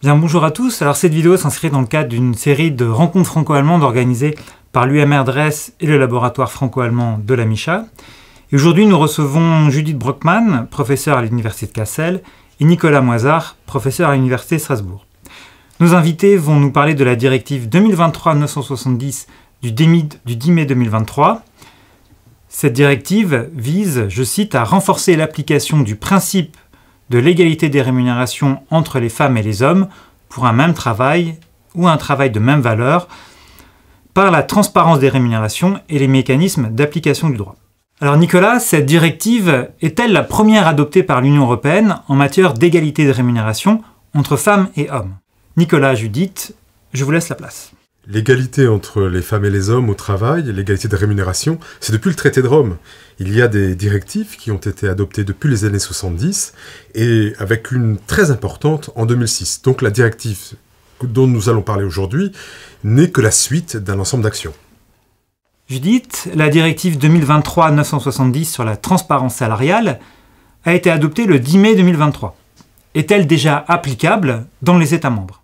Bien, bonjour à tous. Alors cette vidéo s'inscrit dans le cadre d'une série de rencontres franco-allemandes organisées par l'UMR Dres et le laboratoire franco-allemand de la MICHA. Et aujourd'hui, nous recevons Judith Brockmann, professeure à l'Université de Cassel, et Nicolas Moisard, professeur à l'Université de Strasbourg. Nos invités vont nous parler de la directive 2023-970 du 10 mai 2023. Cette directive vise, je cite, à renforcer l'application du principe de l'égalité des rémunérations entre les femmes et les hommes pour un même travail ou un travail de même valeur par la transparence des rémunérations et les mécanismes d'application du droit. Alors Nicolas, cette directive est-elle la première adoptée par l'Union européenne en matière d'égalité de rémunération entre femmes et hommes? Nicolas, Judith, je vous laisse la place. L'égalité entre les femmes et les hommes au travail, l'égalité de rémunération, c'est depuis le traité de Rome. Il y a des directives qui ont été adoptées depuis les années 70 et avec une très importante en 2006. Donc la directive dont nous allons parler aujourd'hui n'est que la suite d'un ensemble d'actions. Judith, la directive 2023-970 sur la transparence salariale a été adoptée le 10 mai 2023. Est-elle déjà applicable dans les États membres?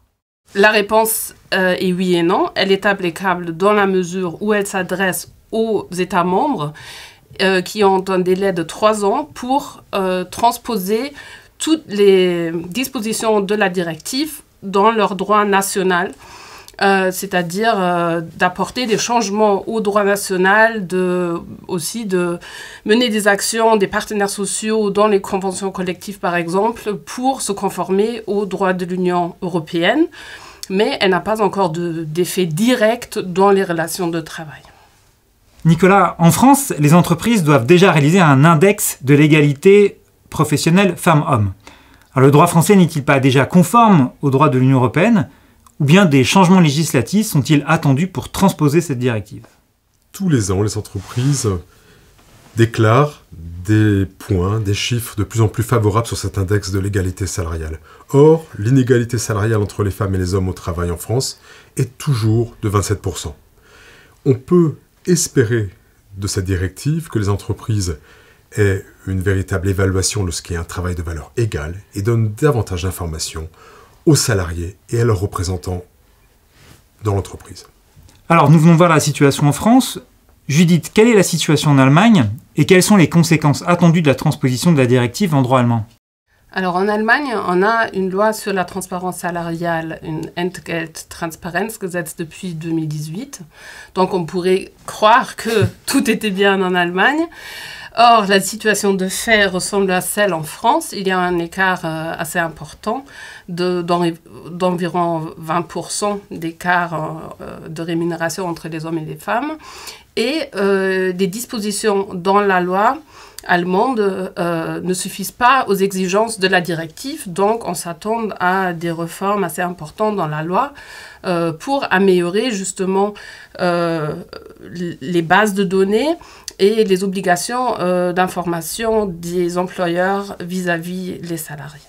La réponse est oui et non. Elle est applicable dans la mesure où elle s'adresse aux États membres qui ont un délai de 3 ans pour transposer toutes les dispositions de la directive dans leur droit national, c'est-à-dire d'apporter des changements au droit national, aussi de mener des actions des partenaires sociaux dans les conventions collectives, par exemple, pour se conformer aux droits de l'Union européenne, mais elle n'a pas encore d'effet direct dans les relations de travail. Nicolas, en France, les entreprises doivent déjà réaliser un index de l'égalité professionnelle femmes-hommes. Alors le droit français n'est-il pas déjà conforme au droit de l'Union européenne, ou bien des changements législatifs sont-ils attendus pour transposer cette directive? Tous les ans, les entreprises déclarent des points, des chiffres de plus en plus favorables sur cet index de l'égalité salariale. Or, l'inégalité salariale entre les femmes et les hommes au travail en France est toujours de 27%. On peut espérer de cette directive que les entreprises aient une véritable évaluation lorsqu'il y a un travail de valeur égale et donnent davantage d'informations aux salariés et à leurs représentants dans l'entreprise. Alors, nous venons voir la situation en France. Judith, quelle est la situation en Allemagne et quelles sont les conséquences attendues de la transposition de la directive en droit allemand? Alors en Allemagne, on a une loi sur la transparence salariale, une Entgelttransparenzgesetz depuis 2018. Donc on pourrait croire que tout était bien en Allemagne. Or, la situation de fait ressemble à celle en France. Il y a un écart assez important d'environ 20% d'écart de rémunération entre les hommes et les femmes. Et des dispositions dans la loi allemande ne suffisent pas aux exigences de la directive. Donc, on s'attend à des réformes assez importantes dans la loi pour améliorer justement les bases de données et les obligations d'information des employeurs vis-à-vis les salariés.